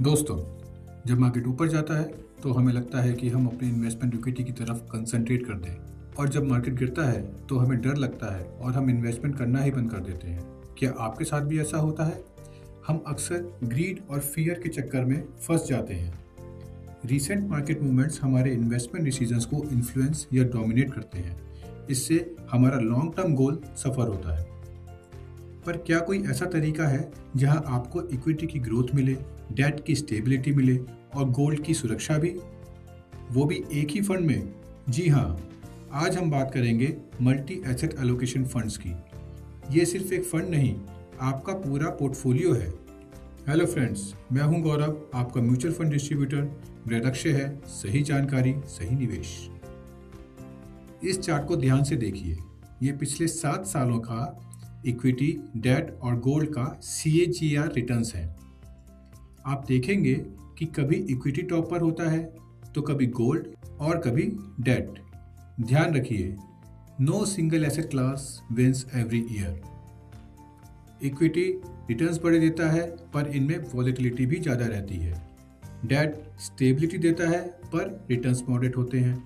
दोस्तों, जब मार्केट ऊपर जाता है तो हमें लगता है कि हम अपनी इन्वेस्टमेंट इक्विटी की तरफ कंसंट्रेट कर दें, और जब मार्केट गिरता है तो हमें डर लगता है और हम इन्वेस्टमेंट करना ही बंद कर देते हैं। क्या आपके साथ भी ऐसा होता है? हम अक्सर ग्रीड और फियर के चक्कर में फंस जाते हैं। रीसेंट मार्केट मूवमेंट्स हमारे इन्वेस्टमेंट डिसीजंस को इन्फ्लुएंस या डोमिनेट करते हैं। इससे हमारा लॉन्ग टर्म गोल सफ़र होता है। पर क्या कोई ऐसा तरीका है जहां आपको इक्विटी की ग्रोथ मिले, डेट की स्टेबिलिटी मिले और गोल्ड की सुरक्षा भी, वो भी एक ही फंड में? जी हाँ, आज हम बात करेंगे मल्टी एसेट एलोकेशन फंड्स की। ये सिर्फ एक फंड नहीं, आपका पूरा पोर्टफोलियो है। हेलो फ्रेंड्स, मैं हूं गौरव, आपका म्यूचुअल फंड डिस्ट्रीब्यूटर। मेरा लक्ष्य है सही जानकारी, सही निवेश। इस चार्ट को ध्यान से देखिए। ये पिछले 7 सालों का इक्विटी, डेट और गोल्ड का CAGR रिटर्न्स हैं। आप देखेंगे कि कभी इक्विटी टॉप पर होता है तो कभी गोल्ड और कभी डेट। ध्यान रखिए, no single asset class wins every year. Equity returns बड़े देता है पर इनमें वॉलेटिलिटी भी ज़्यादा रहती है। डेट स्टेबिलिटी देता है पर रिटर्न्स मॉडरेट होते हैं।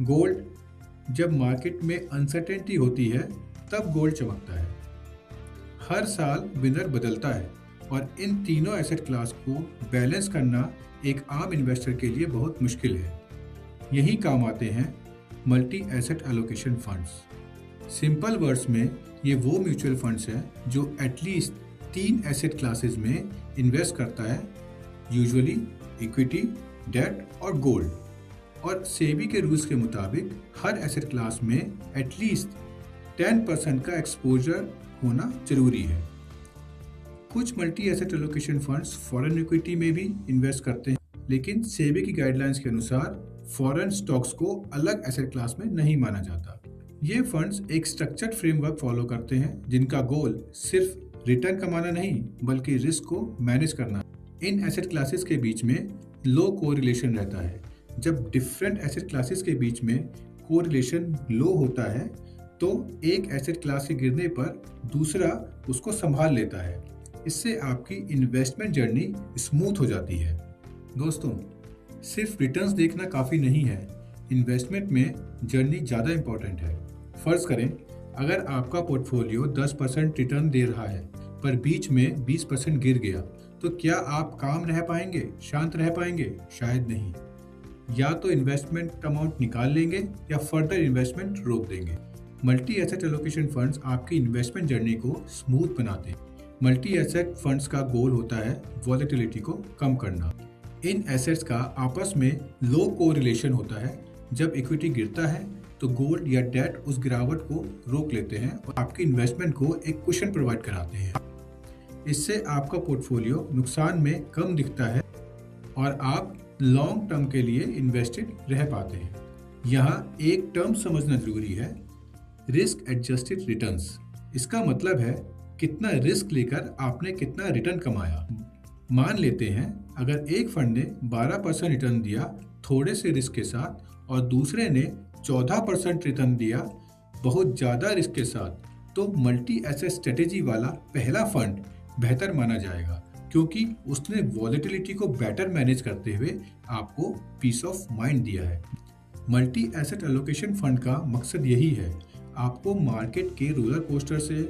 गोल्ड, जब मार्केट में अनसर्टेनिटी होती है तब गोल्ड चमकता है। हर साल विनर बदलता है और इन तीनों एसेट क्लास को बैलेंस करना एक आम इन्वेस्टर के लिए बहुत मुश्किल है। यही काम आते हैं multi asset allocation funds. Simple words में ये वो म्यूचुअल फंड्स हैं जो एटलीस्ट 3 एसेट क्लासेस में इन्वेस्ट करता है, यूजुअली इक्विटी, डेट और गोल्ड। और सेबी के रूल्स के मुताबिक हर एसेट क्लास में एटलीस्ट 10% का एक्सपोजर होना जरूरी है। कुछ multi asset allocation funds foreign equity में भी इन्वेस्ट करते हैं, लेकिन सेबी की गाइडलाइंस के अनुसार फॉरेन स्टॉक्स को अलग एसेट क्लास में नहीं माना जाता। ये फंड्स एक स्ट्रक्चर्ड फ्रेमवर्क फॉलो करते हैं जिनका गोल सिर्फ रिटर्न कमाना नहीं बल्कि रिस्क को मैनेज करना। इन एसेट क्लासेस के बीच में लो कोरिलेशन रहता है। जब डिफरेंट एसेट क्लासेस के बीच में कोरिलेशन लो होता है तो एक एसेट क्लास के गिरने पर दूसरा उसको संभाल लेता है। इससे आपकी इन्वेस्टमेंट जर्नी स्मूथ हो जाती है। दोस्तों, सिर्फ रिटर्न्स देखना काफ़ी नहीं है, इन्वेस्टमेंट में जर्नी ज़्यादा इम्पोर्टेंट है। फ़र्ज़ करें, अगर आपका पोर्टफोलियो 10% रिटर्न दे रहा है पर बीच में 20% गिर गया, तो क्या आप काम रह पाएंगे, शांत रह पाएंगे? शायद नहीं। या तो इन्वेस्टमेंट अमाउंट निकाल लेंगे या फर्दर इन्वेस्टमेंट रोक देंगे। मल्टी एसेट एलोकेशन फंड्स आपकी इन्वेस्टमेंट जर्नी को स्मूथ बनाते हैं। मल्टी एसेट फंड्स का गोल होता है वॉलेटिलिटी को कम करना। इन एसेट्स का आपस में लो कोरिलेशन होता है। जब इक्विटी गिरता है तो गोल्ड या डेट उस गिरावट को रोक लेते हैं और आपकी इन्वेस्टमेंट को एक कुशन प्रोवाइड कराते हैं। इससे आपका पोर्टफोलियो नुकसान में कम दिखता है और आप लॉन्ग टर्म के लिए इन्वेस्टेड रह पाते हैं। यहाँ एक टर्म समझना जरूरी है, रिस्क एडजस्टेड रिटर्न्स। इसका मतलब है कितना रिस्क लेकर आपने कितना रिटर्न कमाया। मान लेते हैं अगर एक फंड ने 12% रिटर्न दिया थोड़े से रिस्क के साथ और दूसरे ने 14% रिटर्न दिया बहुत ज़्यादा रिस्क के साथ, तो मल्टी एसेट स्ट्रेटेजी वाला पहला फंड बेहतर माना जाएगा क्योंकि उसने वॉलेटिलिटी को बेटर मैनेज करते हुए आपको पीस ऑफ माइंड दिया है। मल्टी एसेट एलोकेशन फंड का मकसद यही है, आपको मार्केट के रोलर कोस्टर से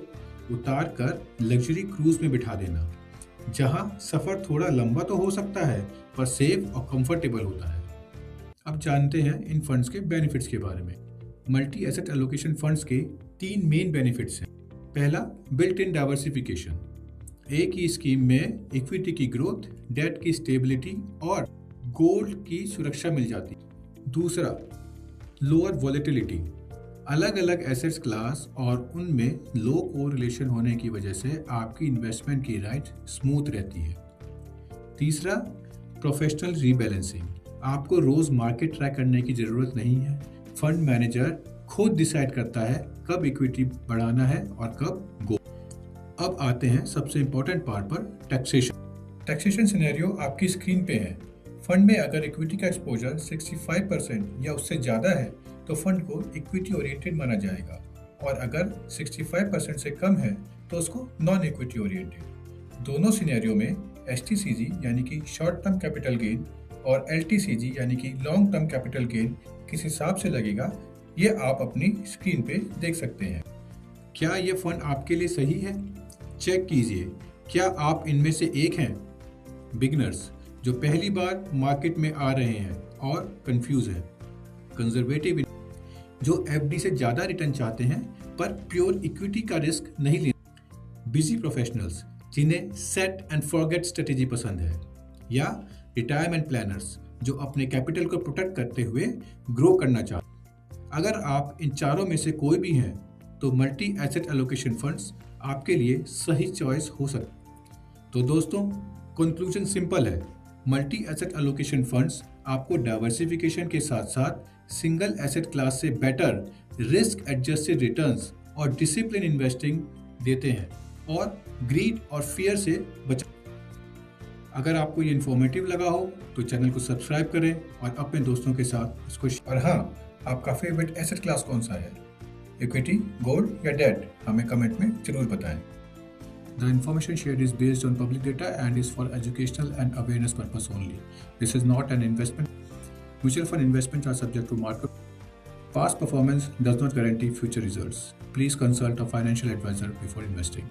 उतार कर लग्जरी क्रूज में बिठा देना, जहां सफर थोड़ा लंबा तो हो सकता है पर सेफ और कंफर्टेबल होता है। अब जानते हैं इन फंड्स के बेनिफिट्स के बारे में। मल्टी एसेट एलोकेशन फंड्स के 3 मेन बेनिफिट्स हैं। पहला, बिल्ट इन डाइवर्सिफिकेशन। एक ही स्कीम में इक्विटी की ग्रोथ, डेट की स्टेबिलिटी और गोल्ड की सुरक्षा मिल जाती है। दूसरा, लोअर वॉलेटिलिटी। अलग अलग एसेट्स क्लास और उनमें लो कोरिलेशन होने की वजह से आपकी इन्वेस्टमेंट की राइट स्मूथ रहती है। तीसरा, प्रोफेशनल रीबैलेंसिंग। आपको रोज मार्केट ट्रैक करने की जरूरत नहीं है। फंड मैनेजर खुद डिसाइड करता है कब इक्विटी बढ़ाना है और कब गोल्ड। अब आते हैं सबसे इंपॉर्टेंट पार्ट पर, टैक्सेशन। टैक्सेशन सिनेरियो आपकी स्क्रीन पे है। फंड में अगर इक्विटी का एक्सपोजर 65% या उससे ज़्यादा है तो फंड को इक्विटी ओरिएंटेड माना जाएगा, और अगर 65% से कम है तो उसको नॉन इक्विटी ओरिएंटेड। दोनों सिनेरियो में STCG यानी कि शॉर्ट टर्म कैपिटल गेन और LTCG यानी कि लॉन्ग टर्म कैपिटल गेन किस हिसाब से लगेगा, ये आप अपनी स्क्रीन पे देख सकते हैं। क्या ये फंड आपके लिए सही है? चेक कीजिए, क्या आप इनमें से एक हैं? बिगनर्स जो पहली बार मार्केट में आ रहे हैं और कंफ्यूज हैं, कंजर्वेटिव जो FD से ज़्यादा रिटर्न चाहते हैं पर प्योर इक्विटी का रिस्क नहीं लेते, बिजी प्रोफेशनल्स जिन्हें सेट एंड फॉरगेट स्ट्रेटेजी पसंद है, या रिटायरमेंट प्लानर्स जो अपने कैपिटल को प्रोटेक्ट करते हुए ग्रो करना चाहते हैं। अगर आप इन चारों में से कोई भी हैं तो मल्टी एसेट एलोकेशन फंड्स आपके लिए सही चॉइस हो सकते। तो दोस्तों, कंक्लूजन सिंपल है, मल्टी एसेट एलोकेशन फंड्स आपको डाइवर्सिफिकेशन के साथ साथ सिंगल एसेट क्लास से बेटर रिस्क एडजस्टेड रिटर्न्स और डिसिप्लिन इन्वेस्टिंग देते हैं और ग्रीड और फियर से बचा। अगर आपको ये इन्फॉर्मेटिव लगा हो तो चैनल को सब्सक्राइब करें और अपने दोस्तों के साथ इसको और हाँ, आपका फेवरेट एसेट क्लास कौन सा है? इक्विटी, गोल्ड या डेट? हमें कमेंट में जरूर बताएं। The information shared is based on public data and is for educational and awareness purpose only. This is not an investment. Mutual fund investments are subject to market. Past performance does not guarantee future results. Please consult a financial advisor before investing.